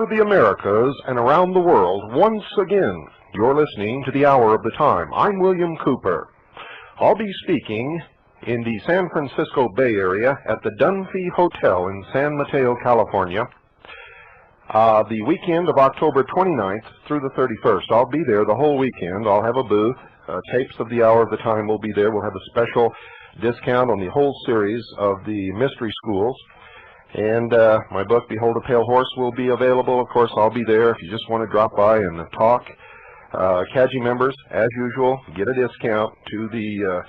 the Americas and around the world, once again, you're listening to the Hour of the Time. I'm William Cooper. I'll be speaking in the San Francisco Bay Area at the Dunphy Hotel in San Mateo, California, the weekend of October 29th through the 31st. I'll be there the whole weekend. I'll have a booth. Tapes of the Hour of the Time will be there. We'll have a special discount on the whole series of the mystery schools. And my book, Behold a Pale Horse, will be available. Of course, I'll be there if you just want to drop by and talk. CAGI members, as usual, get a discount to the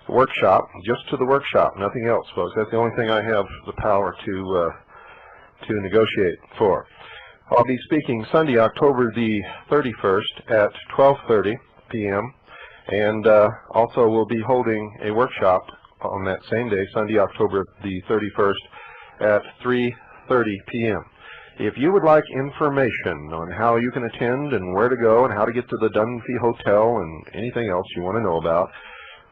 workshop, just to the workshop, nothing else, folks. That's the only thing I have the power to negotiate for. I'll be speaking Sunday, October the 31st at 12:30 p.m. And also we'll be holding a workshop on that same day, Sunday, October the 31st at 3:30 p.m. If you would like information on how you can attend and where to go and how to get to the Dunphy Hotel and anything else you want to know about,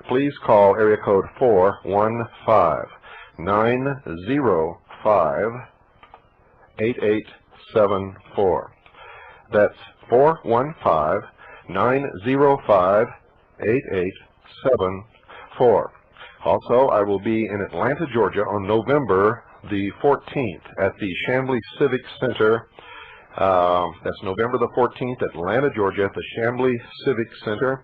please call area code 415-905-8874. That's 415-905-8874. Also, I will be in Atlanta, Georgia on November the 14th at the Chamblee Civic Center. That's November the 14th, Atlanta, Georgia, at the Chamblee Civic Center.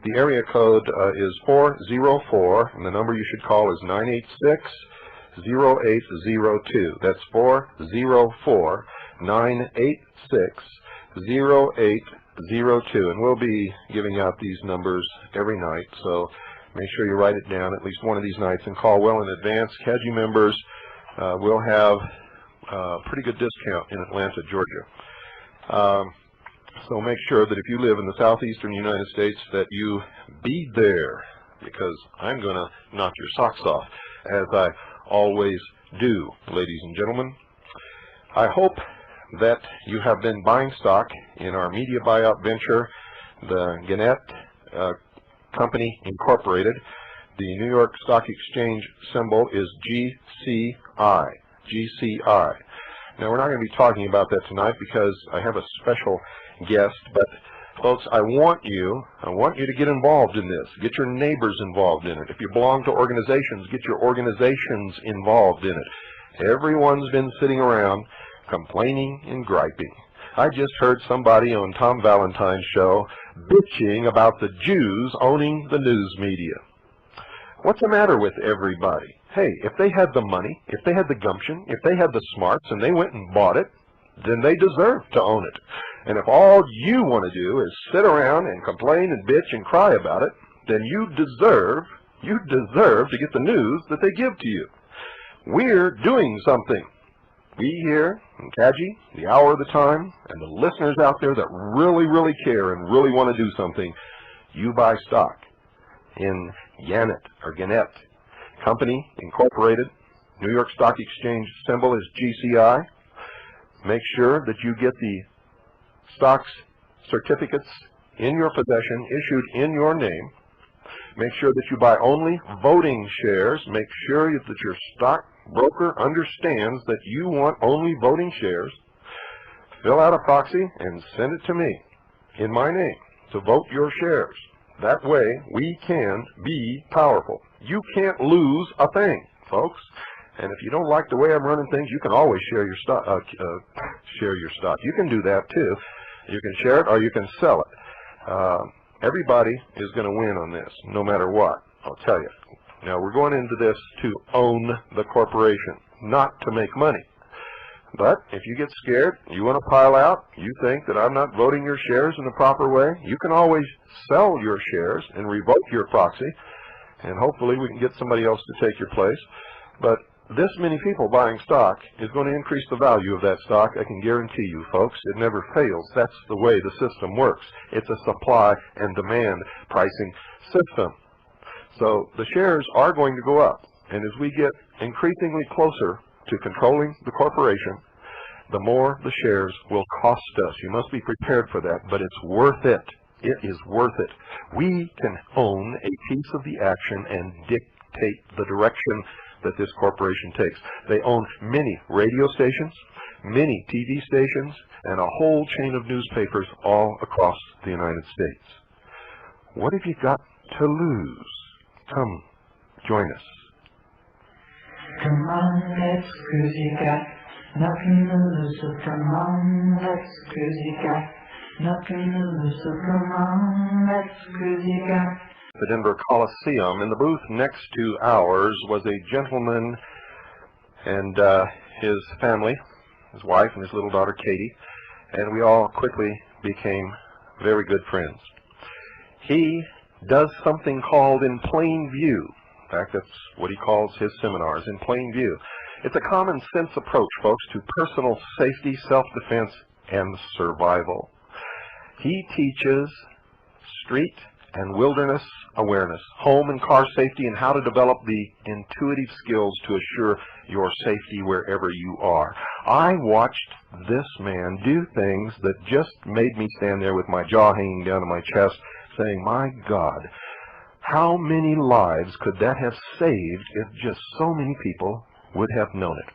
The area code is 404, and the number you should call is 986-0802. That's 404-986-0802. And we'll be giving out these numbers every night, so make sure you write it down at least one of these nights and call well in advance. CAGI members will have a pretty good discount in Atlanta, Georgia. So make sure that if you live in the southeastern United States that you be there, because I'm going to knock your socks off, as I always do, ladies and gentlemen. I hope that you have been buying stock in our media buyout venture, the Gannett Company Incorporated. The New York Stock Exchange symbol is GCI. GCI. Now, we're not going to be talking about that tonight because I have a special guest, but folks, I want you to get involved in this. Get your neighbors involved in it. If you belong to organizations, get your organizations involved in it. Everyone's been sitting around complaining and griping. I just heard somebody on Tom Valentine's show bitching about the Jews owning the news media. What's the matter with everybody? Hey, if they had the money, if they had the gumption, if they had the smarts and they went and bought it, then they deserve to own it. And if all you want to do is sit around and complain and bitch and cry about it, then you deserve to get the news that they give to you. We're doing something. We here in CAGI, the Hour of the Time, and the listeners out there that really, really care and really want to do something, you buy stock in Gannett Company Incorporated. New York Stock Exchange symbol is GCI. Make sure that you get the stocks certificates in your possession, issued in your name. Make sure that you buy only voting shares. Make sure that your stockbroker understands that you want only voting shares. Fill out a proxy and send it to me in my name to vote your shares. That way, we can be powerful. You can't lose a thing, folks. And if you don't like the way I'm running things, you can always share your stock. You can do that too. You can share it or you can sell it. Everybody is going to win on this, no matter what. I'll tell you. Now, we're going into this to own the corporation, not to make money. But if you get scared, you want to pile out, you think that I'm not voting your shares in the proper way, you can always sell your shares and revoke your proxy, and hopefully we can get somebody else to take your place. But this many people buying stock is going to increase the value of that stock. I can guarantee you, folks. It never fails. That's the way the system works. It's a supply and demand pricing system. So the shares are going to go up. And as we get increasingly closer to controlling the corporation, the more the shares will cost us. You must be prepared for that, but it's worth it. It is worth it. We can own a piece of the action and dictate the direction that this corporation takes. They own many radio stations. many TV stations, and a whole chain of newspapers all across the United States. What have you got to lose? Come, join us. Come on, let's cruise, you got nothing to lose, so come on, let's cruise, you got nothing to lose, so come on, let's cruise, you got. The Denver Coliseum. In the booth next to ours was a gentleman and his family, his wife and his little daughter Katie, and we all quickly became very good friends. He does something called in plain view. In fact, that's what he calls his seminars, in plain view. It's a common sense approach, folks, to personal safety, self-defense, and survival. He teaches street and wilderness awareness, home and car safety, and how to develop the intuitive skills to assure your safety wherever you are. I watched this man do things that just made me stand there with my jaw hanging down to my chest, saying, my God, how many lives could that have saved if just so many people would have known it?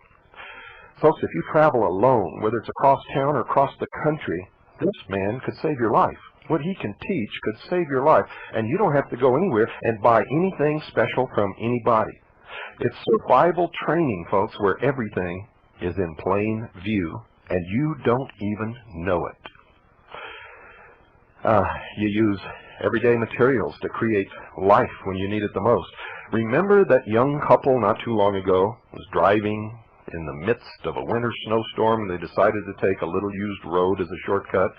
Folks, if you travel alone, whether it's across town or across the country, this man could save your life. What he can teach could save your life, and you don't have to go anywhere and buy anything special from anybody. It's survival training, folks, where everything is in plain view, and you don't even know it. You use everyday materials to create life when you need it the most. Remember that young couple not too long ago was driving in the midst of a winter snowstorm, and they decided to take a little used road as a shortcut,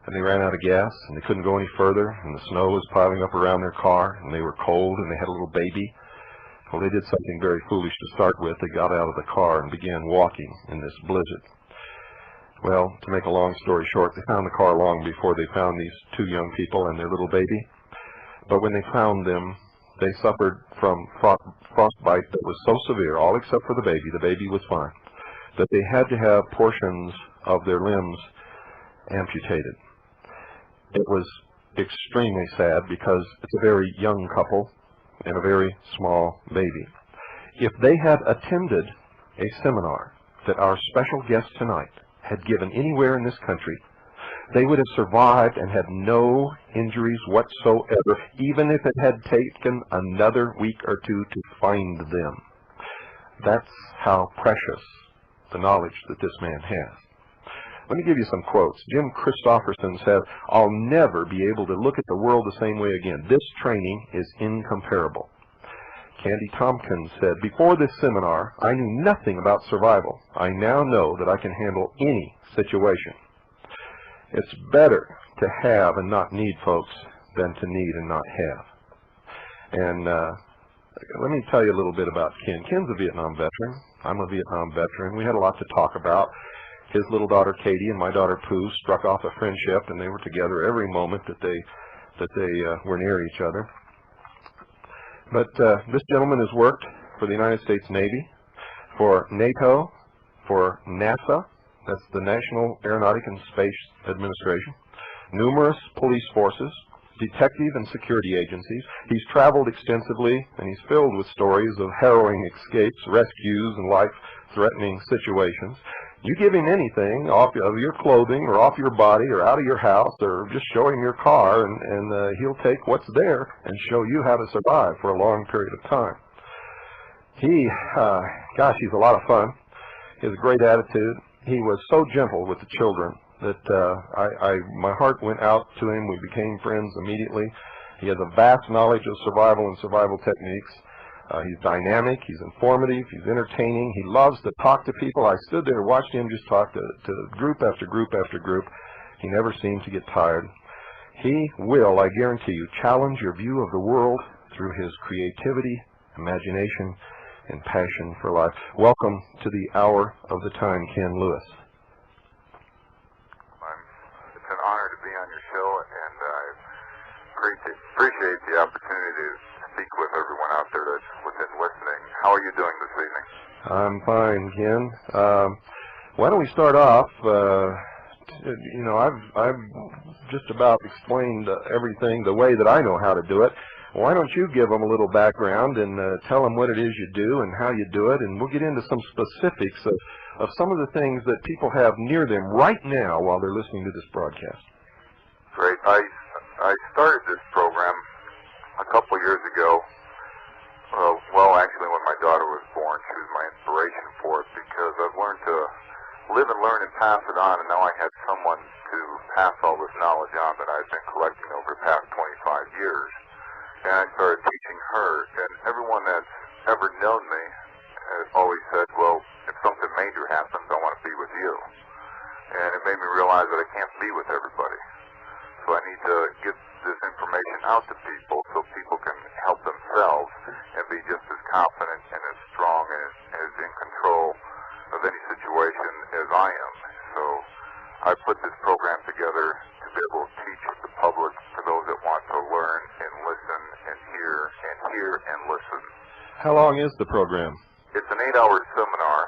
and they ran out of gas, and they couldn't go any further, and the snow was piling up around their car, and they were cold, and they had a little baby. Well, they did something very foolish to start with. They got out of the car and began walking in this blizzard. Well, to make a long story short, they found the car long before they found these two young people and their little baby. But when they found them, they suffered from frostbite that was so severe, all except for the baby was fine, that they had to have portions of their limbs amputated. It was extremely sad because it's a very young couple and a very small baby. If they had attended a seminar that our special guest tonight had given anywhere in this country, they would have survived and had no injuries whatsoever, even if it had taken another week or two to find them. That's how precious the knowledge that this man has. Let me give you some quotes. Jim Christopherson said, "I'll never be able to look at the world the same way again. This training is incomparable." Candy Tompkins said, "Before this seminar, I knew nothing about survival. I now know that I can handle any situation." It's better to have and not need, folks, than to need and not have. And let me tell you a little bit about Ken. Ken's a Vietnam veteran. I'm a Vietnam veteran. We had a lot to talk about. His little daughter Katie and my daughter Pooh struck off a friendship, and they were together every moment that they were near each other. But this gentleman has worked for the United States Navy, for NATO, for NASA, that's the National Aeronautic and Space Administration, numerous police forces, detective and security agencies. He's traveled extensively, and he's filled with stories of harrowing escapes, rescues, and life-threatening situations. You give him anything off of your clothing or off your body or out of your house or just show him your car, and he'll take what's there and show you how to survive for a long period of time. Gosh, he's a lot of fun. He has a great attitude. He was so gentle with the children that my heart went out to him. We became friends immediately. He has a vast knowledge of survival and survival techniques. He's dynamic, he's informative, he's entertaining, he loves to talk to people. I stood there and watched him just talk to group after group after group. He never seemed to get tired. He will, I guarantee you, challenge your view of the world through his creativity, imagination, and passion for life. Welcome to the Hour of the Time, Ken Lewis. It's an honor to be on your show, and I appreciate the opportunity to speak with everyone out there that's within listening. How are you doing this evening? I'm fine, Ken. Why don't we start off? You know, I've just about explained everything the way that I know how to do it. Why don't you give them a little background and tell them what it is you do and how you do it, and we'll get into some specifics of some of the things that people have near them right now while they're listening to this broadcast. Great. I started this program a couple years ago. Actually, when my daughter was born, she was my inspiration for it, because I've learned to live and learn and pass it on, and now I had someone to pass all this knowledge on that I've been collecting over the past 25 years. And I started teaching her, and everyone that's ever known me has always said, well, if something major happens, I want to be with you. And it made me realize that I can't be with everybody. So I need to get this information out to people so people can help themselves and be just as confident and as strong and as in control of any situation as I am. So I put this program together to be able to teach the public, for those that want to learn and listen and hear and listen. How long is the program? It's an 8-hour seminar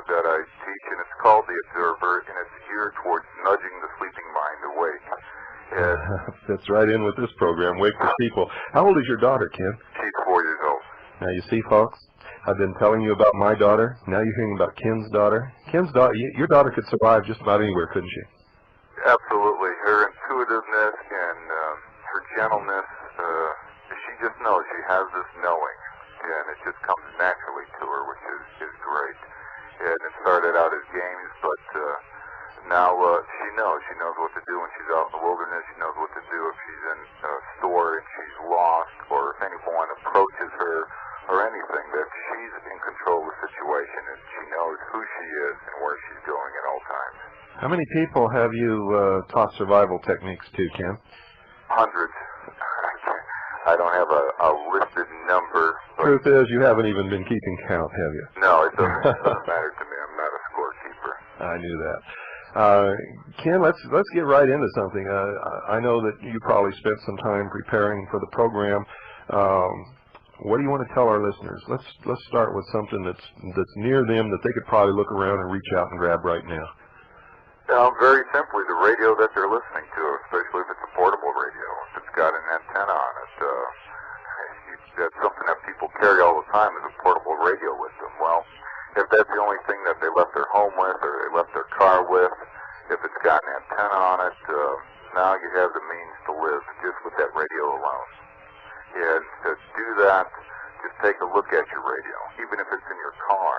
that I teach, and it's called The Observer, and it's geared towards nudging the sleeping mind awake. Fits right in with this program, Wake the People. How old is your daughter, Ken? She's 4 years old. Now, you see, folks, I've been telling you about my daughter. Now you're hearing about Ken's daughter. Ken's daughter, your daughter could survive just about anywhere, couldn't she? Absolutely. Her intuitiveness and her gentleness, she just knows. She has this knowing, and it just comes naturally to her, which is great. And it started out as games, but now she knows. She knows what to do when she's out in the wilderness. She knows what to do if she's in a store and she's lost, or if anyone approaches her or anything, that she's in control of the situation, and she knows who she is and where she's going at all times. How many people have you taught survival techniques to, Ken? Hundreds. I don't have a listed number. Truth is, you haven't even been keeping count, have you? No, it doesn't matter to me. I'm not a scorekeeper. I knew that. Ken, let's get right into something. I know that you probably spent some time preparing for the program. What do you want to tell our listeners? Let's start with something that's near them that they could probably look around and reach out and grab right now. Very simply, the radio that they're listening to, especially if it's a portable radio, if it's got an antenna on it. That's something that people carry all the time, is a portable radio with them. Well, if that's the only thing that they left their home with or they left their car with, if it's got an antenna on it, now you have the means to live just with that radio alone. And to do that, just take a look at your radio, even if it's in your car.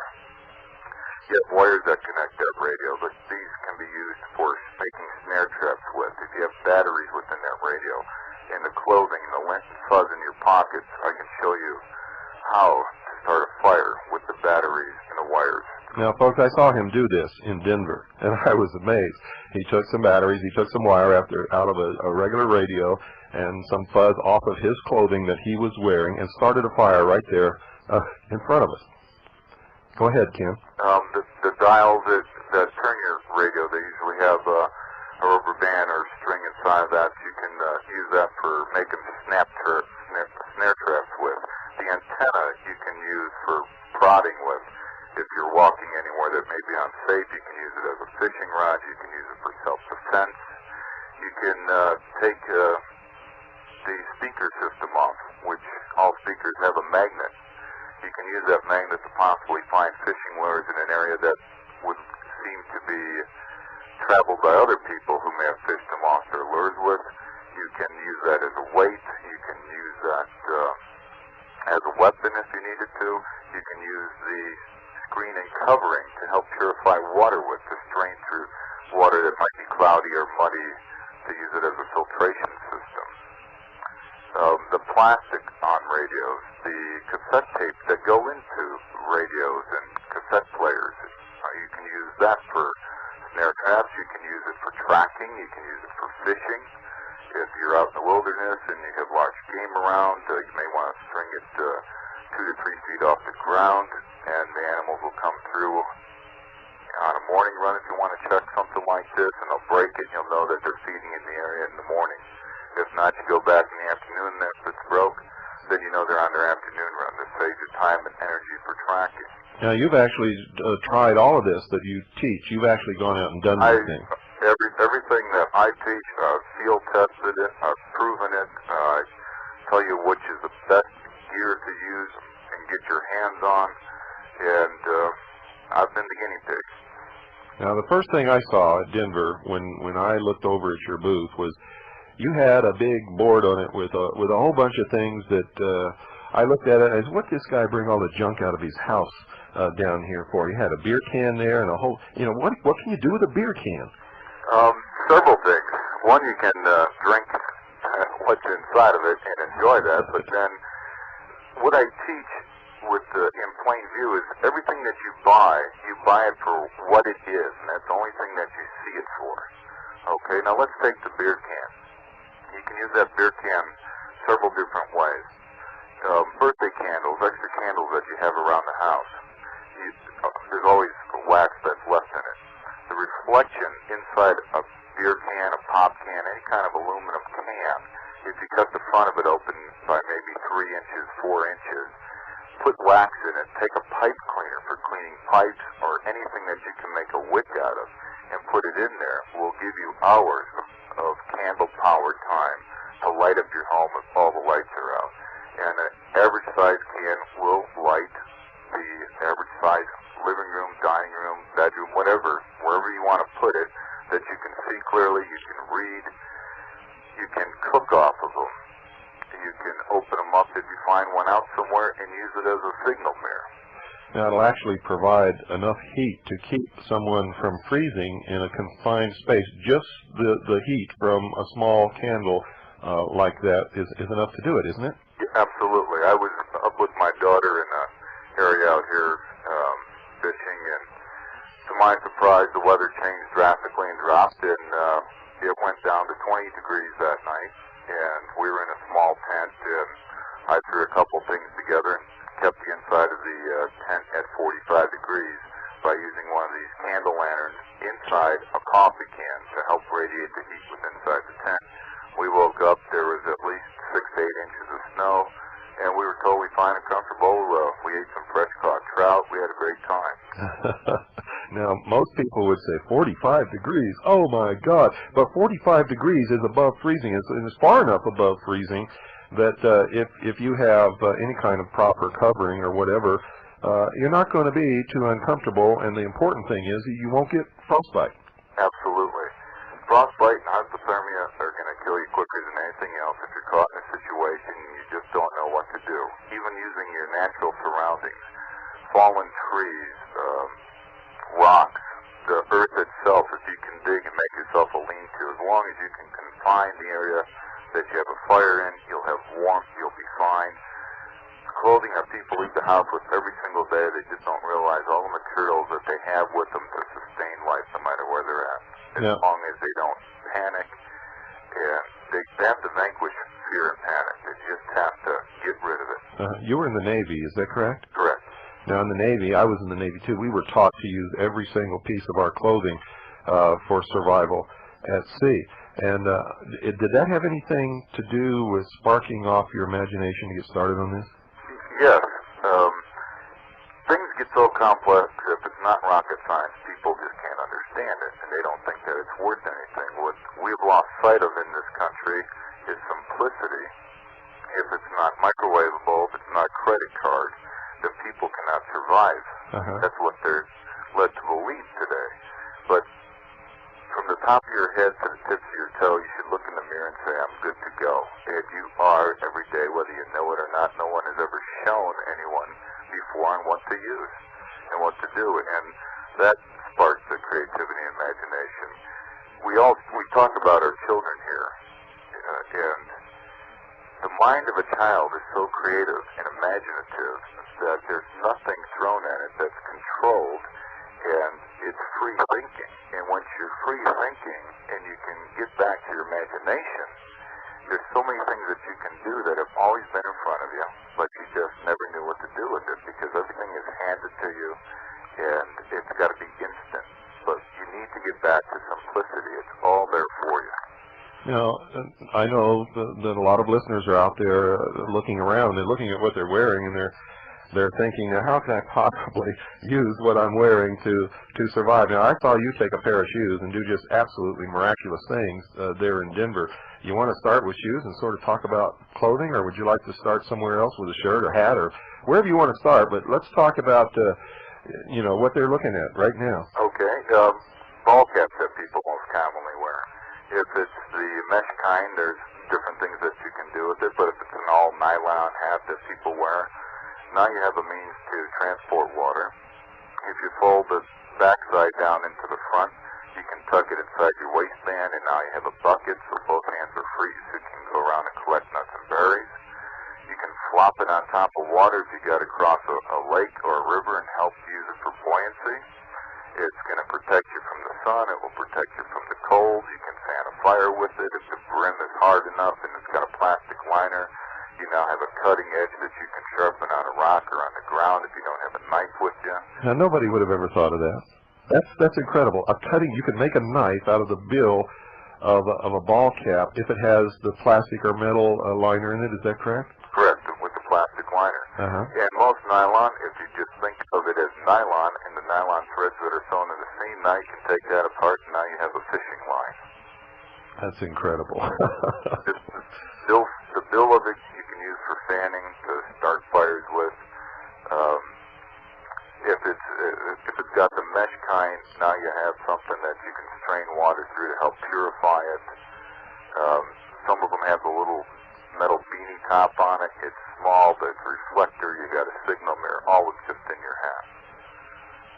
You have wires that connect that radio, but these can be used for making snare traps with. If you have batteries within that radio, and the clothing and the lint and fuzz in your pockets, I can show you how to start a fire with the batteries and the wires. Now, folks, I saw him do this in Denver, and I was amazed. He took some batteries, he took some wire out of a regular radio, and some fuzz off of his clothing that he was wearing, and started a fire right there in front of us. Go ahead, Ken. The dials that turn your radio, they usually have a rubber band or string inside that. You can use that for making snare traps with. The antenna you can use for prodding with. If you're walking anywhere that may be unsafe, you can use it as a fishing rod. You can use it for self-defense. You can take the speaker system off, which all speakers have a magnet. You can use that magnet to possibly find fishing lures in an area that would seem to be traveled by other people who may have fished and lost their lures with. You can use that as a weight. You can use that as a weapon if you needed to. You can use the screen and covering to help purify water with, to strain through water that might be cloudy or muddy, to use it as a filtration system. The plastic on radios, the cassette tapes that go into radios and cassette players, you can use that for snare traps. You can use it for tracking. You can use it for fishing. If you're out in the wilderness and you have large game around, you may want to string it 2 to 3 feet off the ground, and the animals will come through on a morning run if you want to check something like this, and they'll break it, and you'll know that they're feeding in the area in the morning. If not, you go back in the afternoon, and if it's broke, then you know they're on their afternoon run. This saves you time and energy for tracking. Now, you've actually tried all of this that you teach. You've actually gone out and done these things. Everything that I teach, I've field tested it, I've proven it. I tell you which is the best gear to use and get your hands on, and I've been the guinea pig. Now, the first thing I saw at Denver when I looked over at your booth was you had a big board on it with a whole bunch of things that I looked at it as, what this guy bring all the junk out of his house down here for? He had a beer can there and a whole, what can you do with a beer can? Several things. One, you can drink what's inside of it and enjoy that, but then what I teach in plain view is everything that you buy it for what it is, and that's the only thing that you see it for. Okay, now let's take the beer can. You can use that beer can several different ways. Birthday candles, extra candles that you have around the house. There's always wax that's left in it. The reflection inside a beer can, a pop can, any kind of aluminum can, if you cut the front of it open by maybe 3 inches, 4 inches, put wax in it, take a pipe cleaner for cleaning pipes or anything that you can make a wick out of, and put it in there, will give you hours of candle-powered time to light up your home if all the lights are out. And an average size can will light the average size living room, dining room, bedroom, whatever, wherever you want to put it, that you can see clearly, you can read, you can cook off of them. You can open them up if you find one out somewhere and use it as a signal mirror. Now, it'll actually provide enough heat to keep someone from freezing in a confined space. Just the heat from a small candle like that is enough to do it, isn't it? Yeah, absolutely. I was up with my daughter in an area out here fishing, and to my surprise, the weather changed drastically and dropped, and it went down to 20 degrees that night. And we were in a small tent, and I threw a couple things together and kept the inside of the tent at 45 degrees by using one of these candle lanterns inside a coffee can to help radiate the heat within inside the tent. We woke up, there was at least 6 to 8 inches of snow, and we were totally fine and comfortable. We ate some fresh caught trout. We had a great time. Now, most people would say 45 degrees. Oh, my God. But 45 degrees is above freezing. It's far enough above freezing that if you have any kind of proper covering or whatever, you're not going to be too uncomfortable. And the important thing is you won't get frostbite. Absolutely. Frostbite and hypothermia are going to kill you quicker than anything else if you're caught in a situation and you just don't know what to do. Even using your natural surroundings, fallen trees, rocks, the earth itself, if you can dig and make yourself a lean-to, as long as you can confine the area that you have a fire in, you'll have warmth, you'll be fine. Clothing that people leave the house with every single day, they just don't realize all the materials that they have with them to sustain life no matter where they're at. As long as they don't panic, and they have to vanquish fear and panic. They just have to get rid of it. You were in the Navy, is that correct? Correct. Now, in the Navy, I was in the Navy too, we were taught to use every single piece of our clothing for survival at sea. And did that have anything to do with sparking off your imagination to get started on this? Yes. Things get so complex, if it's not rocket science, people just can't understand it, and they don't think that it's worth anything. What we've lost sight of in this country is simplicity. If it's not microwavable, if it's not credit card, then people cannot survive. That's what they're led to believe today. But from the top of your head to the tips of your toe, you should look in the mirror and say, I'm good to go. And you are every day, whether you know it or not. No one has ever shown anyone before on what to use and what to do. And that sparks the creativity and imagination. We talk about our children here, and the mind of a child is so creative and imaginative that there's nothing thrown at it that's controlled, and it's free thinking. And once you're free thinking and you can get back to your imagination, there's so many things that you can do that have always been in front of you, but you just never knew what to do with it because everything is handed to you and it's got to be instant. But you need to get back to simplicity. It's all there for you. Now, I know that a lot of listeners are out there looking around and looking at what they're wearing, and they're thinking, now, how can I possibly use what I'm wearing to survive? Now, I saw you take a pair of shoes and do just absolutely miraculous things there in Denver. You want to start with shoes and sort of talk about clothing, or would you like to start somewhere else with a shirt or hat or wherever you want to start? But let's talk about, what they're looking at right now. Okay. If it's the mesh kind, there's different things that you can do with it, but if it's an all nylon hat that people wear, now you have a means to transport water. If you fold the backside down into the front, you can tuck it inside your waistband, and now you have a bucket, so both hands are free, so you can go around and collect nuts and berries. You can flop it on top of water if you got to cross a lake or a river and help use it for buoyancy. It's going to protect you from the sun. It will protect you from the cold. You can fan a fire with it. If the brim is hard enough and it's got a plastic liner, you now have a cutting edge that you can sharpen on a rock or on the ground if you don't have a knife with you. Now, nobody would have ever thought of that. That's incredible. You can make a knife out of the bill of a ball cap if it has the plastic or metal liner in it. Is that correct? Correct, with the plastic liner. And most nylon, if you just think of it as nylon and the nylon threads that are sewn in the seam, now you can take that apart and now you have a fishing line. That's incredible. The bill of it you can use for fanning to start fires with. If it's got the mesh kind, now you have something that you can strain water through to help purify it. Some of them have a little metal beanie top on it. It's small, but it's a reflector. You got a signal mirror. All is just in your hat.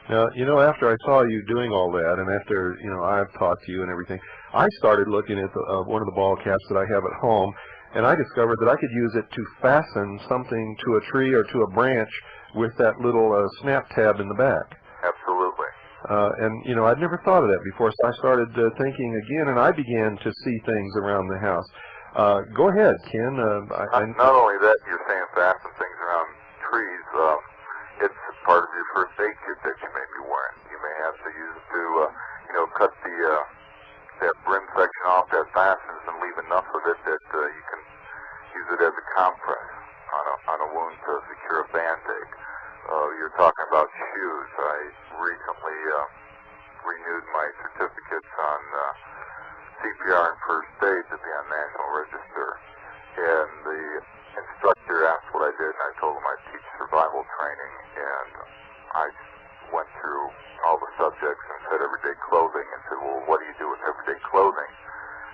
Now, after I saw you doing all that, and after, I've talked to you and everything, I started looking at one of the ball caps that I have at home, and I discovered that I could use it to fasten something to a tree or to a branch with that little snap tab in the back. Absolutely. And, I'd never thought of that before, so I started thinking again, and I began to see things around the house. Go ahead, Ken. Not only that, you're saying fasten things around trees. It's part of your first aid kit that you may be wearing. You may have to use it to, cut that brim section off that fastens and leave enough of it that you can use it as a compress on a wound to secure a band-aid. You're talking about shoes. I recently renewed my certificates on CPR and first aid to be on National Register, and the instructor asked what I did, and I told him I teach survival training, and I went through all the subjects and said everyday clothing, and said, well, what do you do with everyday clothing?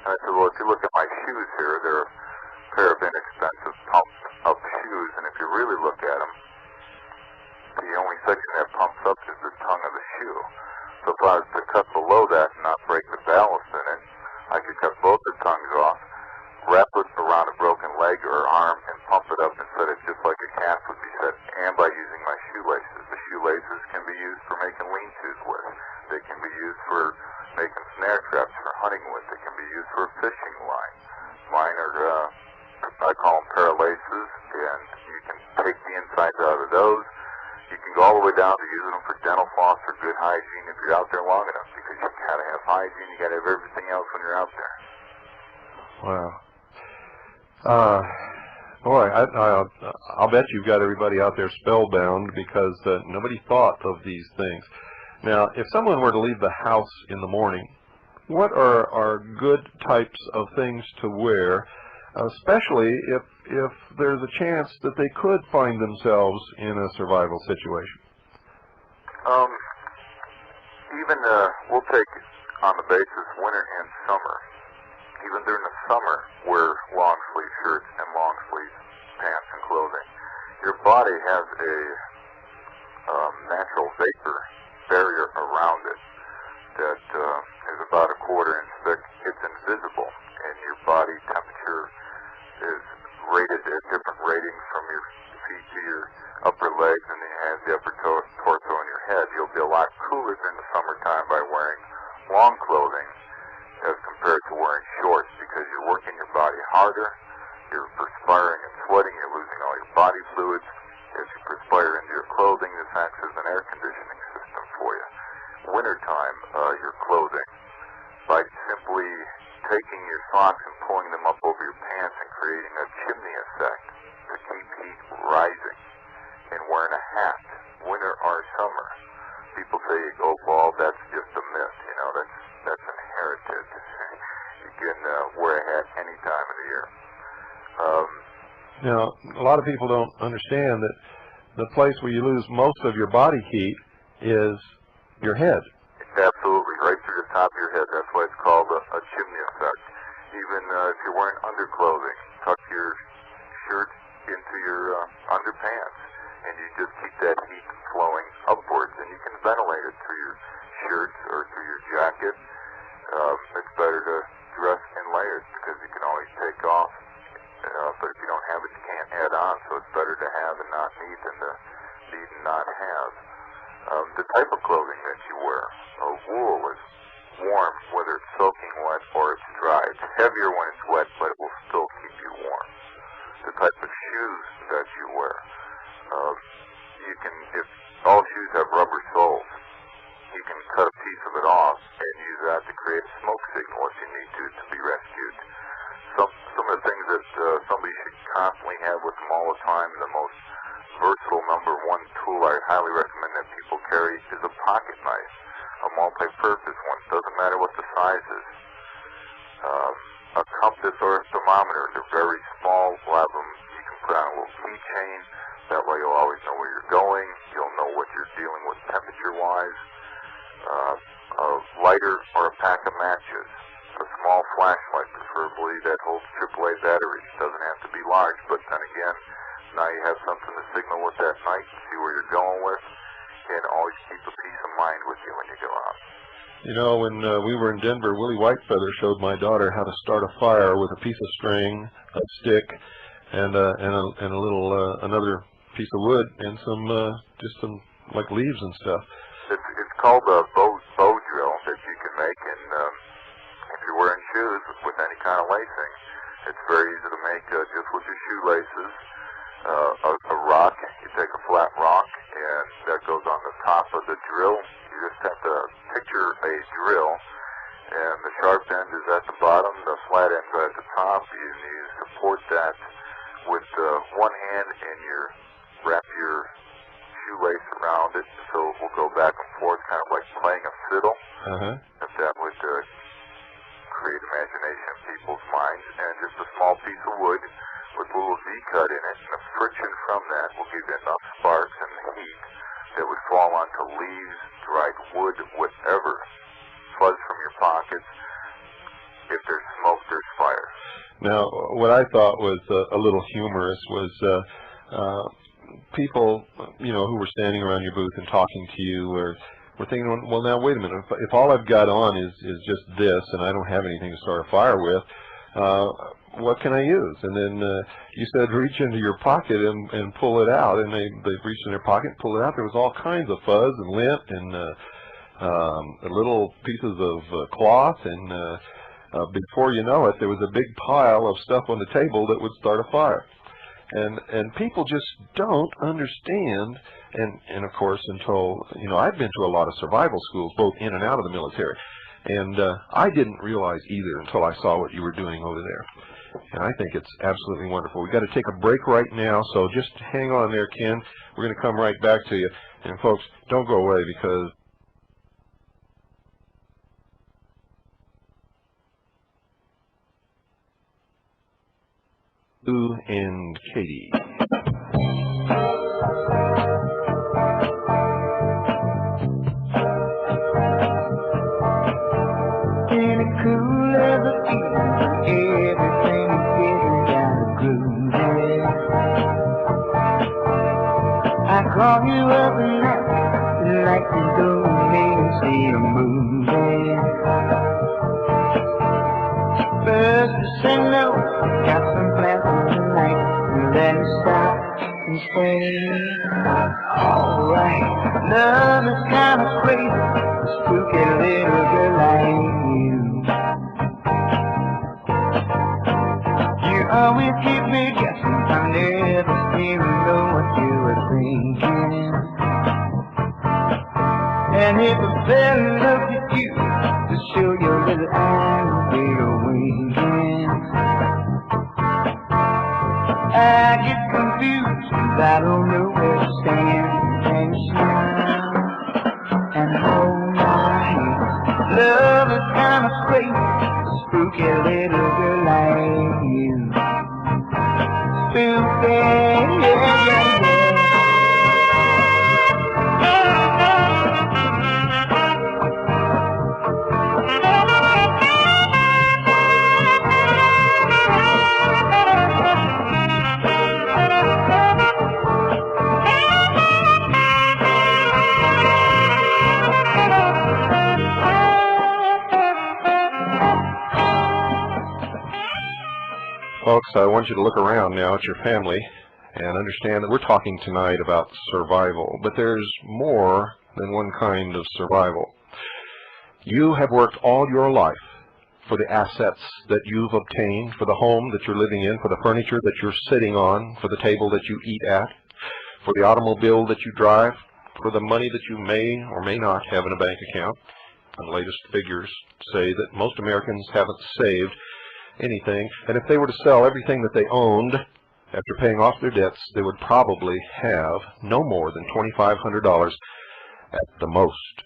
And I said, well, if you look at my shoes here, they're a pair of inexpensive pumped-up shoes, and if you really look at them, the only section that pumps up is the tongue of the shoe. So if I was to cut below that and not break the ballast in it, I could cut both the tongues off, wrap it around a broken leg or arm, and pump it up and set it just like a calf would be set, and by using my shoelaces. The shoelaces can be used for making lean-tos with. They can be used for making snare traps for hunting with. They can be used for a fishing line. Mine are, I call them paralaces, and you can take the insides out of those. You can go all the way down to using them for dental floss or good hygiene if you're out there long enough, because you gotta have hygiene, you gotta have everything else when you're out there. Wow. Boy, I'll bet you've got everybody out there spellbound because nobody thought of these things. Now, if someone were to leave the house in the morning, what are good types of things to wear, especially if there's a chance that they could find themselves in a survival situation? We'll take on the basis winter and summer. Even during the summer, wear long sleeve shirts and long sleeve pants and clothing. Your body has a natural vapor barrier around it that is about 1/4 inch thick. It's invisible, and your body temperature is rated at different ratings from your feet to your upper legs, and then you have the upper torso and your head. You'll be a lot cooler during the summertime by wearing long clothing as compared to wearing shorts, because you're working your body harder, you're perspiring and sweating, you're losing all your body fluids. As you perspire into your clothing, this acts as an air conditioning system for you. Wintertime, your clothing, by simply taking your socks and pulling them up over your pants and creating a chimney effect to keep heat rising, and wearing a hat, winter or summer. People say, oh, well, that's just a myth, that's inherited. You can wear a hat any time of the year. Now, a lot of people don't understand that the place where you lose most of your body heat is your head. Absolutely, right through the top of your head. That's why it's called a chimney effect. if you're wearing underclothing, tuck your shirt into your underpants, and you just keep that heat flowing upwards, and you can ventilate it through your shirt or through your jacket. It's better to dress in layers because you can always take off, but if you don't have it, you can't add on, so it's better to have and not need than to need and not have. The type of clothing that you wear. Wool is warm, whether it's soaking wet or it's dry. It's heavier when it's wet, but it will still keep you warm. The type of shoes that you wear. If all shoes have rubber soles, you can cut a piece of it off and use that to create a smoke signal if you need to be rescued. Some of the things that somebody should constantly have with them all the time, the most versatile number one tool I highly recommend that people carry is a pocket knife, a multi-purpose one. Doesn't matter what the size is. A compass or a thermometer, they're very small. We'll have them, you can put on a little keychain. That way you'll always know where you're going. You'll know what you're dealing with temperature-wise. A lighter or a pack of matches. A small flashlight, preferably that holds AAA batteries. Doesn't have to be large, but then again, now you have something to signal with that night and see where you're going with, and always keep a peace of mind with you when you go out. You know, when we were in Denver, Willie Whitefeather showed my daughter how to start a fire with a piece of string, a stick, and a little another piece of wood and just some like leaves and stuff. It's called a bow drill that you can make, and if you're wearing shoes with any kind of lacing, it's very easy to make just with your shoelaces. A rock, you take a flat rock, and that goes on the top of the drill. You just have to picture a drill, and the sharp end is at the bottom, the flat end is at the top. You support that with one hand, and you wrap your shoelace around it, so it will go back and forth, kind of like playing a fiddle. If that would create imagination in people's minds, and just a small piece of wood with a little V-cut in it, and the friction from that will give you enough sparks and heat that would fall onto leaves, dried wood, whatever. Fuzz from your pockets. If there's smoke, there's fire. Now, what I thought was a little humorous was people, you know, who were standing around your booth and talking to you were thinking, well, now, wait a minute. If all I've got on is just this and I don't have anything to start a fire with, what can I use? And then you said reach into your pocket and pull it out, and they reached in their pocket and pulled it out. There was all kinds of fuzz and lint and little pieces of cloth, and before you know it, there was a big pile of stuff on the table that would start a fire. And people just don't understand, and of course, until, you know, I've been to a lot of survival schools, both in and out of the military, and I didn't realize either until I saw what you were doing over there. And I think it's absolutely wonderful. We've got to take a break right now, so just hang on there, Ken. We're going to come right back to you. And folks, don't go away, because Lou and Katie. In a cool leather evening, everything is getting down groovy. I call you up at night, like to go and see a movie. First to say no, got some plans for tonight, and then stop and stay. Alright, love is kind of crazy, spooky little girl like you. You always keep me guessing, I never seem to know what you were thinking. And if I fell in love with you, to show your little eyes they are winking, I get confused, 'cause I don't know where to stand. And smile and hold my hand. Love is kind of crazy, spooky little girl like you. Spooky, yeah, yeah, yeah. Folks, I want you to look around now at your family and understand that we're talking tonight about survival, but there's more than one kind of survival. You have worked all your life for the assets that you've obtained, for the home that you're living in, for the furniture that you're sitting on, for the table that you eat at, for the automobile that you drive, for the money that you may or may not have in a bank account. And the latest figures say that most Americans haven't saved anything, and if they were to sell everything that they owned after paying off their debts, they would probably have no more than $2,500 at the most.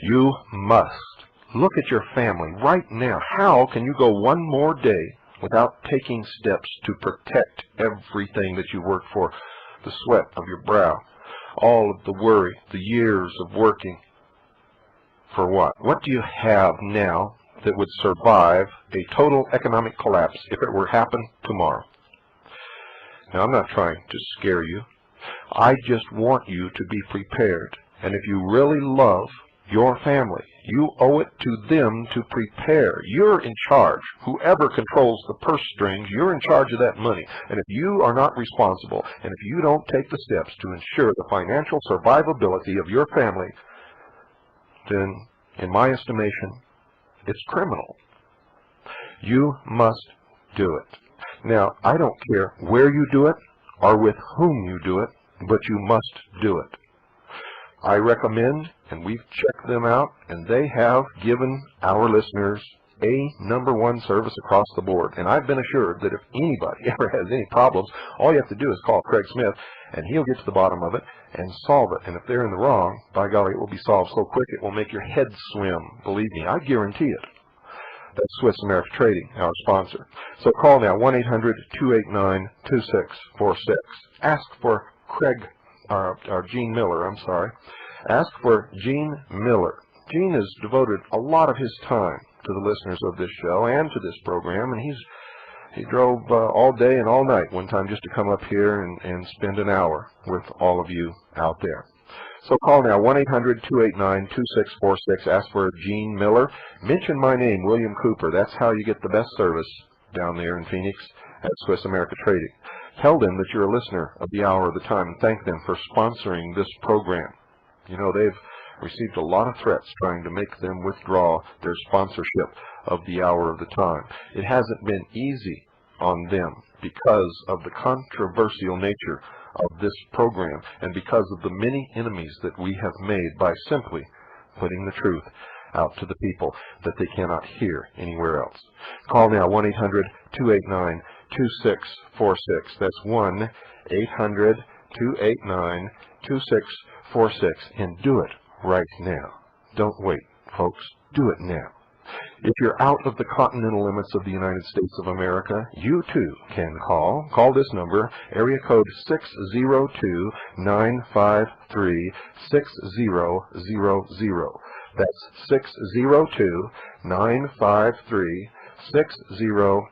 You must look at your family right now. How can you go one more day without taking steps to protect everything that you work for? The sweat of your brow, all of the worry, the years of working. For what? What do you have now that would survive a total economic collapse if it were to happen tomorrow? Now, I'm not trying to scare you. I just want you to be prepared. And if you really love your family, you owe it to them to prepare. You're in charge. Whoever controls the purse strings, you're in charge of that money. And if you are not responsible, and if you don't take the steps to ensure the financial survivability of your family, then, in my estimation, it's criminal. You must do it. Now, I don't care where you do it or with whom you do it, but you must do it. I recommend, and we've checked them out, and they have given our listeners a #1 service across the board. And I've been assured that if anybody ever has any problems, all you have to do is call Craig Smith, and he'll get to the bottom of it and solve it. And if they're in the wrong, by golly, it will be solved so quick it will make your head swim. Believe me, I guarantee it. That's Swiss America Trading, our sponsor. So call now, 1-800-289-2646. Ask for Gene Miller, I'm sorry. Ask for Gene Miller. Gene has devoted a lot of his time to the listeners of this show and to this program, and he drove all day and all night one time just to come up here and spend an hour with all of you out there. So call now, 1-800-289-2646. Ask for Gene Miller. Mention my name, William Cooper. That's how you get the best service down there in Phoenix at Swiss America Trading. Tell them that you're a listener of the Hour of the Time and thank them for sponsoring this program. You know, they've received a lot of threats trying to make them withdraw their sponsorship of the Hour of the Time. It hasn't been easy on them because of the controversial nature of this program and because of the many enemies that we have made by simply putting the truth out to the people that they cannot hear anywhere else. Call now, 1-800-289-2646. That's 1-800-289-2646. And do it right now. Don't wait, folks. Do it now. If you're out of the continental limits of the United States of America, you too can call. Call this number, area code 602-953-6000. That's 602-953-6000.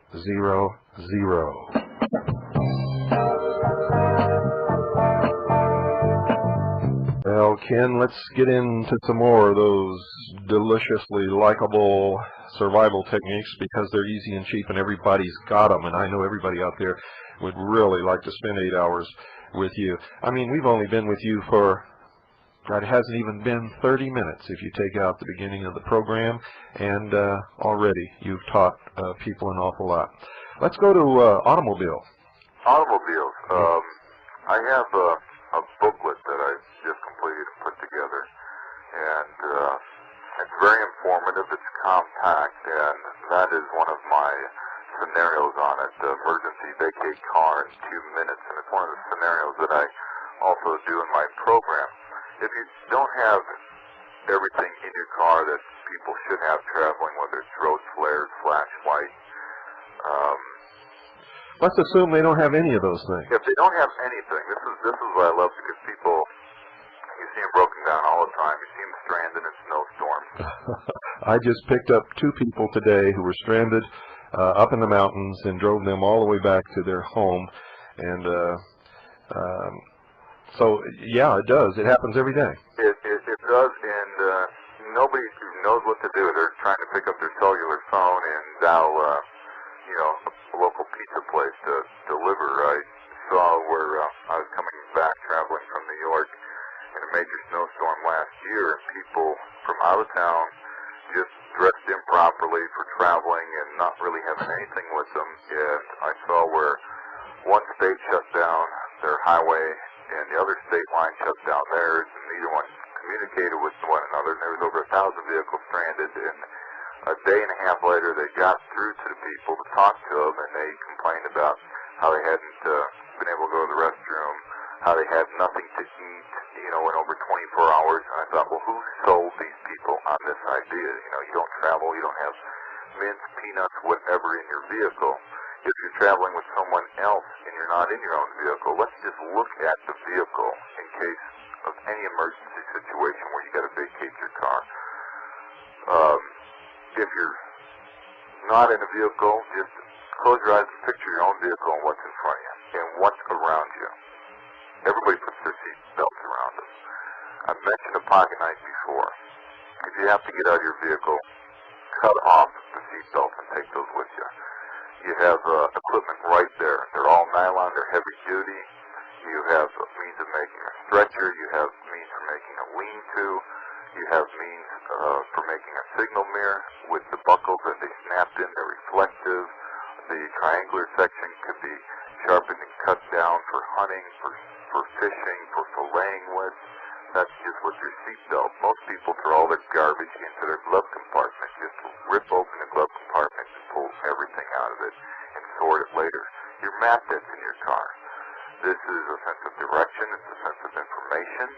Well, Ken, let's get into some more of those deliciously likable survival techniques because they're easy and cheap and everybody's got them. And I know everybody out there would really like to spend 8 hours with you. I mean, we've only been with you for, God, it hasn't even been 30 minutes if you take out the beginning of the program. And already you've taught people an awful lot. Let's go to automobile. Automobiles. I have a booklet that I just completed and put together, and it's very informative. It's compact, and that is one of my scenarios on it. Emergency vacate car in 2 minutes, and it's one of the scenarios that I also do in my program. If you don't have everything in your car that people should have traveling, whether it's road flares, flashlight. Let's assume they don't have any of those things. If they don't have anything, this is what I love, because people, you see them broken down all the time. You see them stranded in snowstorms. I just picked up 2 people today who were stranded up in the mountains and drove them all the way back to their home. And so, yeah, it does. It happens every day. It does, and nobody knows what to do. They're trying to pick up their cellular phone and dial, a local pizza place to deliver. I saw where I was coming back traveling from New York in a major snowstorm last year, and people from out of town just dressed improperly for traveling and not really having anything with them. And I saw where one state shut down their highway and the other state line shut down theirs, and neither one communicated with one another, and there was over 1,000 vehicles stranded. And a day and a half later, they got through to the people to talk to them, and they complained about how they hadn't been able to go to the restroom, how they had nothing to eat, in over 24 hours. And I thought, well, who sold these people on this idea? You don't travel, you don't have mints, peanuts, whatever in your vehicle. If you're traveling with someone else and you're not in your own vehicle, let's just look at the vehicle in case of any emergency situation where you got to vacate your car. If you're not in a vehicle, just close your eyes and picture your own vehicle and what's in front of you and what's around you. Everybody puts their seat belts around them. I mentioned a pocket knife before. If you have to get out of your vehicle, cut off the seat belts and take those with you. You have equipment right there. They're all nylon, they're heavy duty. You have means of making a stretcher. You have means for making a lean-to. You have means for making a signal mirror with the buckles that they snapped in. They're reflective. The triangular section could be sharpened and cut down for hunting, for fishing, for filleting with. That's just with your seatbelt. Most people throw all their garbage into their glove compartment. Just rip open the glove compartment and pull everything out of it and sort it later. Your map that's in your car. This is a sense of direction. It's a sense of information.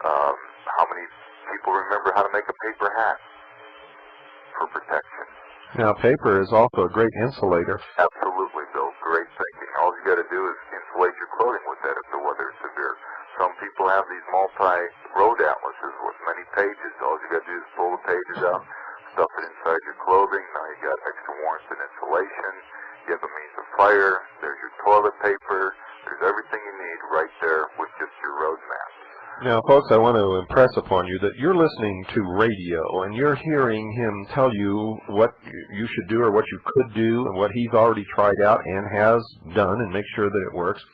How many people remember how to make a paper hat for protection? Now, paper is also a great insulator. Absolutely, Bill. Great thinking. All you got to do is insulate your clothing with that if the weather is severe. Some people have these multi-road atlases with many pages. All you got to do is pull the pages out, stuff it inside your clothing. Now you got extra warmth and insulation. You have a means of fire. There's your toilet paper. There's everything you need right there with just your road map. Now, folks, I want to impress upon you that you're listening to radio, and you're hearing him tell you what you should do or what you could do and what he's already tried out and has done and make sure that it works.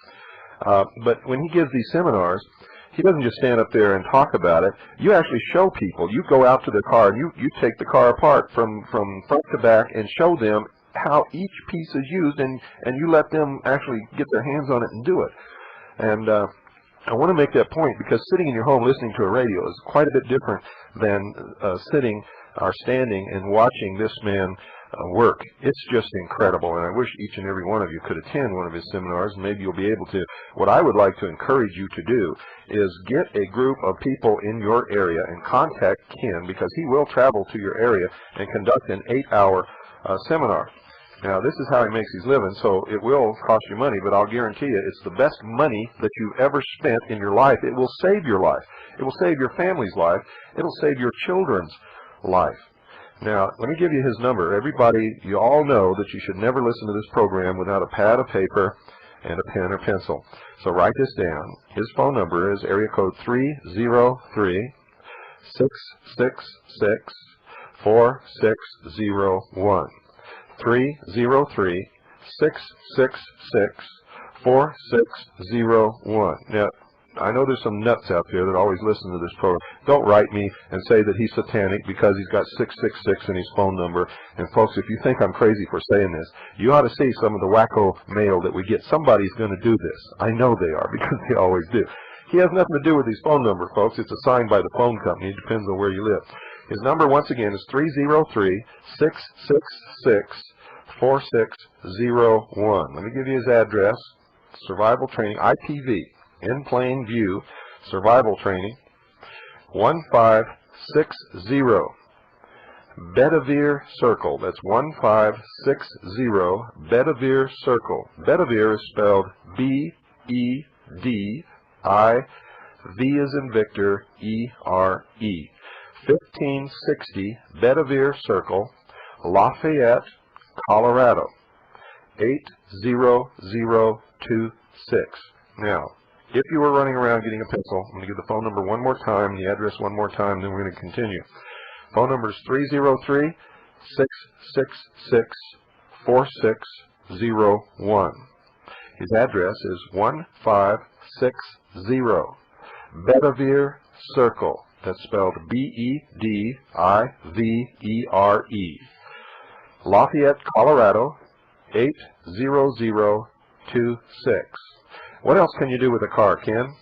But when he gives these seminars, he doesn't just stand up there and talk about it. You actually show people. You go out to the car and you take the car apart from front to back and show them how each piece is used, and you let them actually get their hands on it and do it. And I want to make that point because sitting in your home listening to a radio is quite a bit different than sitting or standing and watching this man work. It's just incredible, and I wish each and every one of you could attend one of his seminars, and maybe you'll be able to. What I would like to encourage you to do is get a group of people in your area and contact Ken, because he will travel to your area and conduct an 8-hour seminar. Now, this is how he makes his living, so it will cost you money, but I'll guarantee you it's the best money that you've ever spent in your life. It will save your life. It will save your family's life. It will save your children's life. Now, let me give you his number. Everybody, you all know that you should never listen to this program without a pad of paper and a pen or pencil. So write this down. His phone number is area code 303-666-4601. 303-666-4601. Now, I know there's some nuts out there that always listen to this program. Don't write me and say that he's satanic because he's got 666 in his phone number. And folks, if you think I'm crazy for saying this, you ought to see some of the wacko mail that we get. Somebody's going to do this. I know they are, because they always do. He has nothing to do with his phone number, folks. It's assigned by the phone company. It depends on where you live. His number, once again, is 303-666-4601. Let me give you his address. Survival Training, IPV, in plain view, survival training, 1560 Bedivere Circle. That's 1560 Bedivere Circle. Bedivere is spelled B-E-D-I, V as in Victor, E-R-E. 1560 Bedivere Circle, Lafayette, Colorado, 80026. Now, if you were running around getting a pencil, I'm going to give the phone number one more time, the address one more time, then we're going to continue. Phone number is 303-666-4601. 801. His address is 1560 Bedivere Circle. That's spelled B-E-D-I-V-E-R-E. Lafayette, Colorado, 80026. What else can you do with a car, Ken?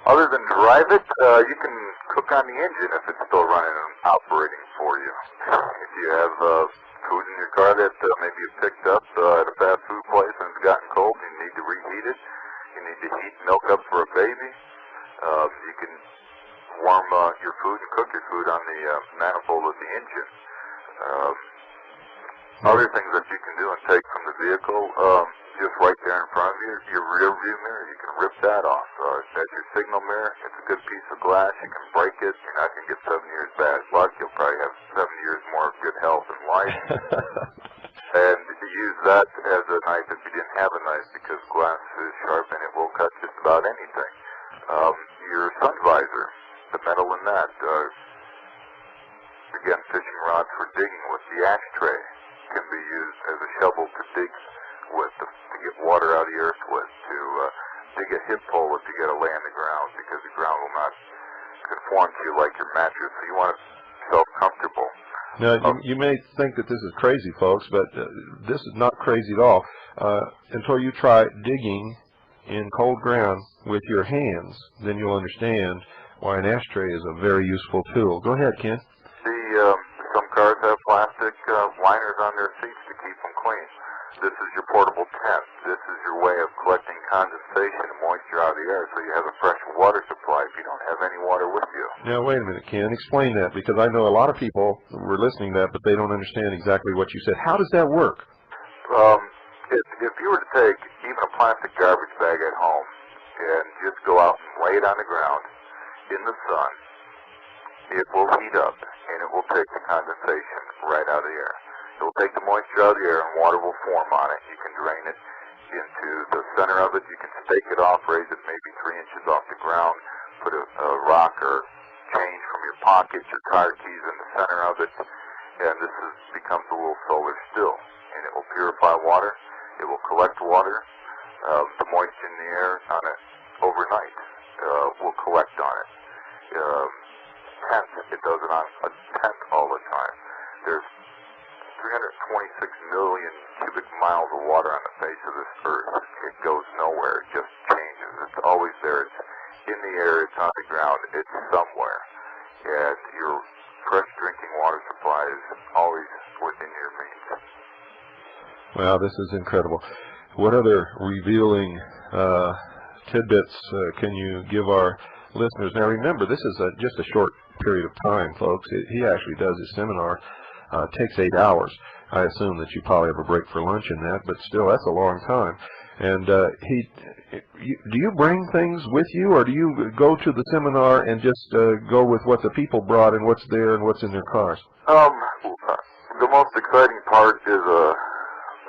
Other than drive it, you can cook on the engine if it's still running and operating for you. If you have food in your car that maybe you picked up at a fast food place and it's gotten cold and you need to reheat it, you need to heat milk up for a baby, you can warm your food and cook your food on the manifold of the engine. Other things that you can do and take from the vehicle, just right there in front of you, your rear view mirror, you can rip that off. That's your signal mirror. It's a good piece of glass. You can break it. You're not going to get 7 years bad luck. You'll probably have 7 years more of good health and life. And you use that as a knife if you didn't have a knife, because glass is sharp and it will cut just about anything. Your sun visor, the metal in that. Again, fishing rods for digging with. The ashtray can be used as a shovel to dig with, to get water out of the earth with, to dig a hip hole if you got to lay on the ground, because the ground will not conform to you like your mattress, so you want to feel comfortable. Now, you may think that this is crazy, folks, but this is not crazy at all. Until you try digging in cold ground with your hands, then you'll understand why an ashtray is a very useful tool. Go ahead, Ken. Some cars have plastic liners on their seats to keep them clean. This is your portable tent. This is your way of collecting condensation and moisture out of the air, so you have a fresh water supply if you don't have any water with you. Now, wait a minute, Ken. Explain that, because I know a lot of people were listening to that, but they don't understand exactly what you said. How does that work? If you were to take even a plastic garbage bag at home and just go out and lay it on the ground in the sun, it will heat up, and it will take the condensation right out of the air. It will take the moisture out of the air, and water will form on it. You can drain it into the center of it. You can stake it off, raise it maybe 3 inches off the ground, put a rock or change from your pocket, your car keys in the center of it, and this becomes a little solar still. And it will purify water. It will collect water. The moisture in the air on it overnight will collect on it. It does it on a tenth all the time. There's 326 million cubic miles of water on the face of this earth. It goes nowhere. It just changes. It's always there. It's in the air. It's on the ground. It's somewhere. And your fresh drinking water supply is always within your means. Well, this is incredible. What other revealing tidbits can you give our listeners? Now, remember, this is just a short period of time, folks. He actually does his seminar. Takes 8 hours. I assume that you probably have a break for lunch in that, but still, that's a long time. And do you bring things with you, or do you go to the seminar and just go with what the people brought and what's there and what's in their cars? The most exciting part is a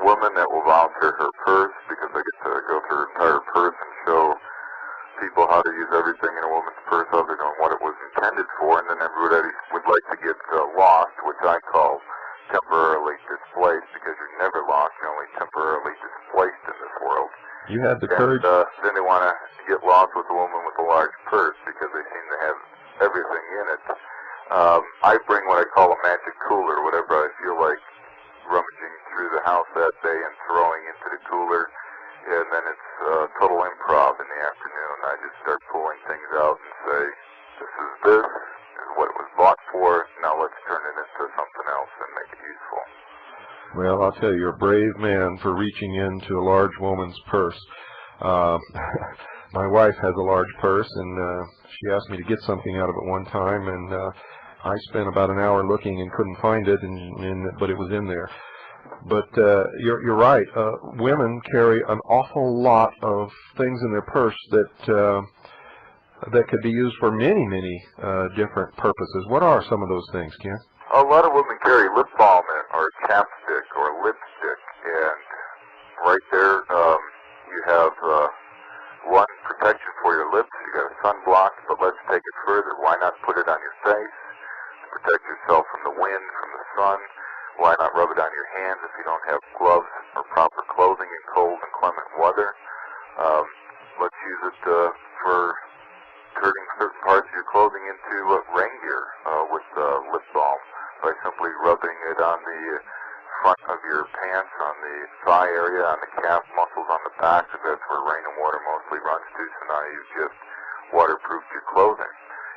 woman that will volunteer her purse, because I get to go through her entire purse and show people how to use everything in a woman's purse other than what it was intended for, and then everybody would like to get lost, which I call temporarily displaced, because you're never lost, you're only temporarily displaced in this world. You had the courage. Then they want to get lost with a woman with a large purse, because they seem to have everything in it. I bring what I call a magic cooler, whatever I feel like rummaging through the house that day and throwing into the cooler. And then it's total improv in the afternoon. I just start pulling things out and say, this is what it was bought for, now let's turn it into something else and make it useful. Well, I'll tell you, you're a brave man for reaching into a large woman's purse. My wife has a large purse, and she asked me to get something out of it one time, and I spent about an hour looking and couldn't find it, but it was in there. But you're right. Women carry an awful lot of things in their purse that could be used for many different purposes. What are some of those things, Ken? A lot of women carry lip balm or chapstick or lipstick, and right there you have one, protection for your lips. You got a sunblock, but let's take it further. Why not put it on your face to protect yourself from the wind, from the sun? Why not rub it on your hands if you don't have gloves or proper for turning certain parts of your clothing into rain gear with lip balm by simply rubbing it on the front of your pants, on the thigh area, on the calf muscles, on the back, because that's where rain and water mostly runs to. So now you've just waterproofed your clothing.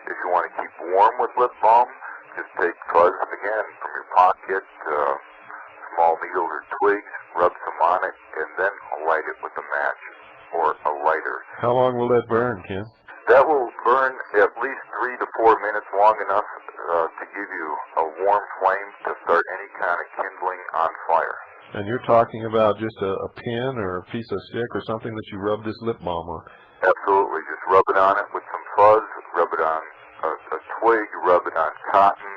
If you want to keep warm with lip balm, just take fuzz again from your pocket, small needles or twigs, rub some on it, and then light it with a match or a lighter. How long will that burn, Ken? That will burn at least 3 to 4 minutes, long enough to give you a warm flame to start any kind of kindling on fire. And you're talking about just a pin or a piece of stick or something that you rub this lip balm on? Absolutely. Just rub it on it with some fuzz, rub it on a twig, rub it on cotton.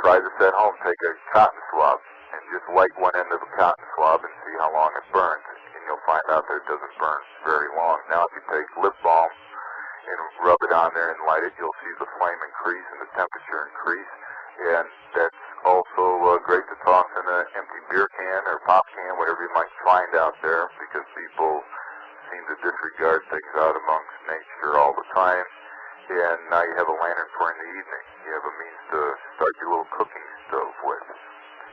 Try this at home. Take a cotton swab and just light one end of the cotton swab and see how long it burns. And you'll find out that it doesn't burn very long. Now if you take lip balm and rub it on there and light it, you'll see the flame increase and the temperature increase. And that's also great to toss in an empty beer can or pop can, whatever you might find out there, because people seem to disregard things out amongst nature all the time. And now you have a lantern for in the evening. You have a means to start your little cooking stove with.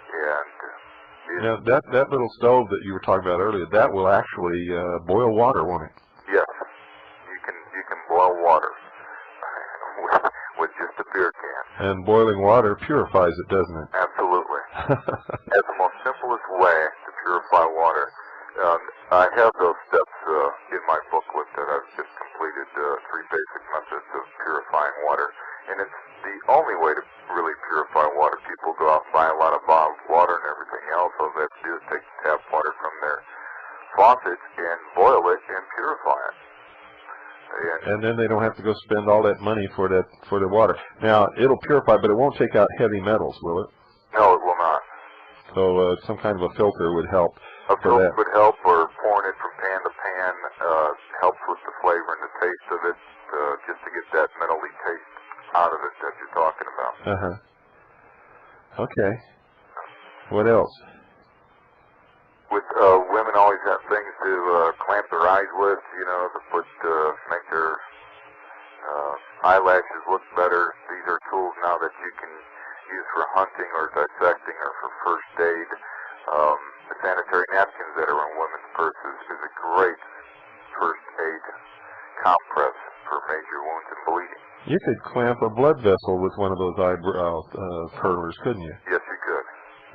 And now that little stove that you were talking about earlier, that will actually boil water, won't it? Yes, you can boil water with just a beer can. And boiling water purifies it, doesn't it? Absolutely. That's the most simplest way to purify water. I have those steps in my booklet that I've just completed, 3 basic methods of purifying water. And it's the only way to really purify water. People go out and buy a lot of bottled water and everything else. All they have to do is take tap water from their faucet and boil it and purify it. And then they don't have to go spend all that money for the water. Now, it'll purify, but it won't take out heavy metals, will it? No, it will not. So some kind of a filter would help. A filter would help, or pouring it from pan to pan helps with the flavor and the taste of it, just to get that metally taste out of it that you're talking about. Okay. What else? With women always have things to clamp their eyes with, to put make their eyelashes look better. These are tools now that you can use for hunting or dissecting or for first aid. The sanitary napkins that are in women's purses is a great first aid compress for major wounds and bleeding. You could clamp a blood vessel with one of those eyebrow curlers, couldn't you? Yes, you could.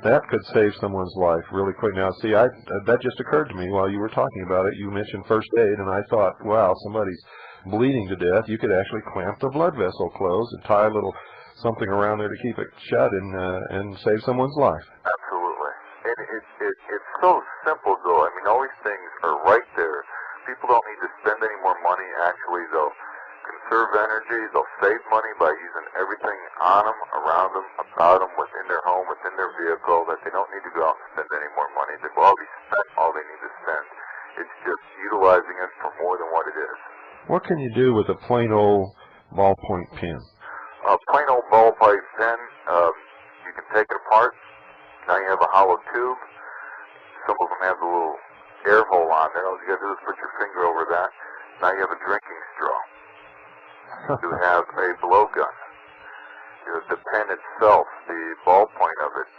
That could save someone's life really quick. Now, see, that just occurred to me while you were talking about it. You mentioned first aid, and I thought, wow, somebody's bleeding to death. You could actually clamp the blood vessel closed and tie a little something around there to keep it shut and save someone's life. Absolutely. And it's so simple, though. I mean, all these things are right there. People don't need to spend any more money. Actually, they'll conserve energy. They'll save money by using everything on them, around them, about them, within their home, within their vehicle, that they don't need to go out and spend any more money. They've already spent all they need to spend. It's just utilizing it for more than what it is. What can you do with a plain old ballpoint pen? A plain old ballpoint pen, you can take it apart. Now you have a hollow tube. Some of them have a little air hole on there. All you got to do is put your finger over that. Now you have a drinking straw. You have a blowgun. The pen itself, the ballpoint of it,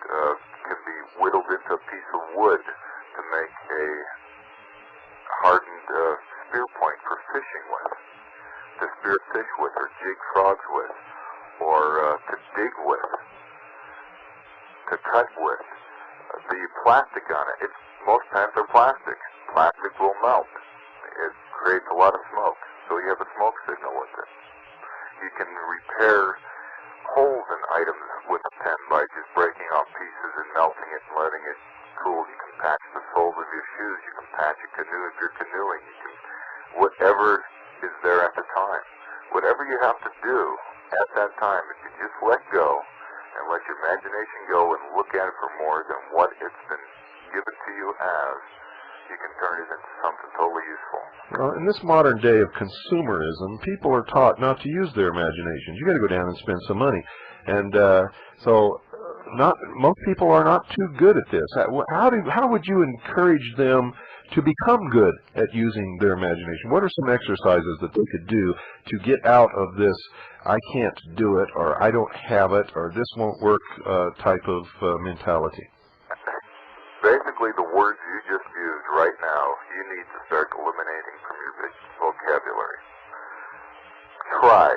can be whittled into a piece of wood to make a hardened spear point for fishing with, to spear fish with, or jig frogs with, or to dig with, to cut with. The plastic on it, most times they're plastic. Plastic will melt. It creates a lot of smoke, so you have a smoke signal with it. You can repair holes in items with a pen by just breaking off pieces and melting it and letting it cool. You can patch the soles of your shoes. You can patch a canoe if you're canoeing. You can, whatever is there at the time. Whatever you have to do at that time, if you just let go and let your imagination go and look at it for more than what it's been given to you as, you can turn it into something totally useful. Well, in this modern day of consumerism, people are taught not to use their imaginations. You got to go down and spend some money, and most people are not too good at this. How would you encourage them to become good at using their imagination? What are some exercises that they could do to get out of this I can't do it, or I don't have it, or this won't work type of mentality? Basically, the words you just used right now, you need to start eliminating from your vocabulary. Try.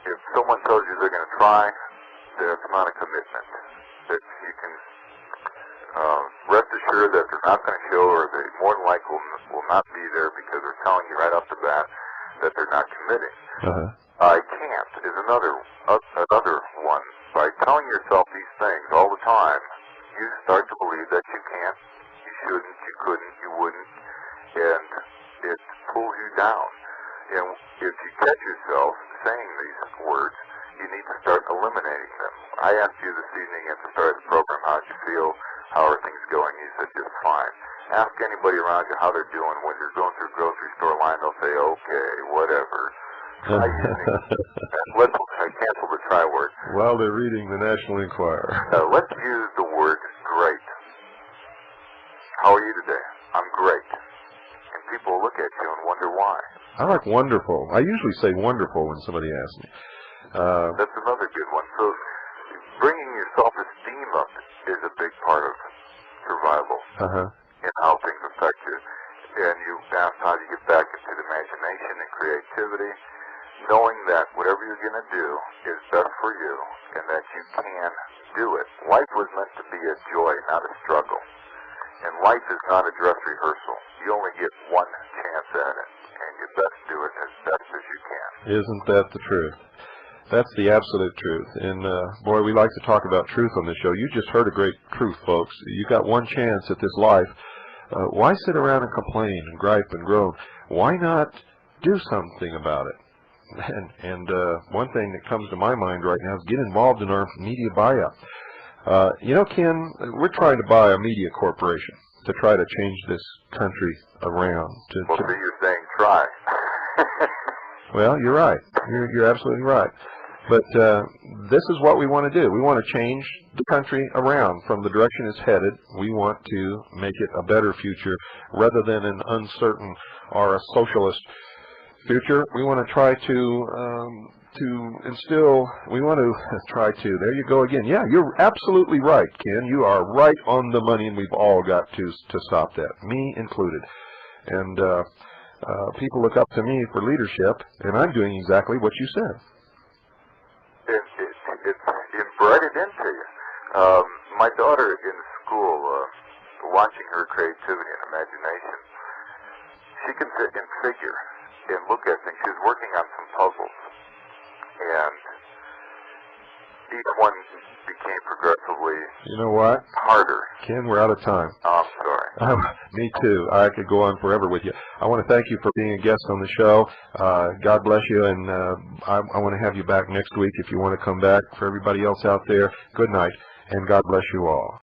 If someone tells you they're going to try, that's not a commitment. That you can rest assured that they're not going to show, or they more than likely will not be there because they're telling you right off the bat that they're not committing. I can't is another one. By telling yourself these things all the time, you start to believe that you can't, you shouldn't, you couldn't, you wouldn't, and it pulls you down. And if you catch yourself saying these words, you need to start eliminating them. I asked you this evening at the start of the program, how'd you feel? How are things going? You said just fine. Ask anybody around you how they're doing. When you're going through a grocery store line, they'll say, okay, whatever. Try using, let's cancel the try word. While they're reading the National Enquirer. Let's use the word great. How are you today? I'm great. And people look at you and wonder why. I like wonderful. I usually say wonderful when somebody asks me. That's another good one. So bringing your self-esteem up is a big part of survival and how things affect you. And you ask how do you get back into the imagination and creativity, knowing that whatever you're going to do is best for you and that you can do it. Life was meant to be a joy, not a struggle. And life is not a dress rehearsal. You only get one chance at it, and you best do it as best as you can. Isn't that the truth? That's the absolute truth. And boy, we like to talk about truth on this show. You just heard a great truth, folks. You got one chance at this life. Why sit around and complain and gripe and groan? Why not do something about it? And one thing that comes to my mind right now is get involved in our media buyout. You know, Ken, we're trying to buy a media corporation to try to change this country around. Well, see, you're saying try. Well, you're right. You're absolutely right. But this is what we want to do. We want to change the country around from the direction it's headed. We want to make it a better future rather than an uncertain or a socialist future. We want to try to instill, we want to try to, there you go again. Yeah, you're absolutely right, Ken. You are right on the money, and we've all got to stop that, me included. And people look up to me for leadership, and I'm doing exactly what you said. It's bred it into you. My daughter in school, watching her creativity and imagination, she can sit and figure and look at things. She was working on some puzzles, and each one became progressively harder. Ken, we're out of time. Oh, I'm sorry. Me too. I could go on forever with you. I want to thank you for being a guest on the show. God bless you, and I want to have you back next week if you want to come back. For everybody else out there, good night, and God bless you all.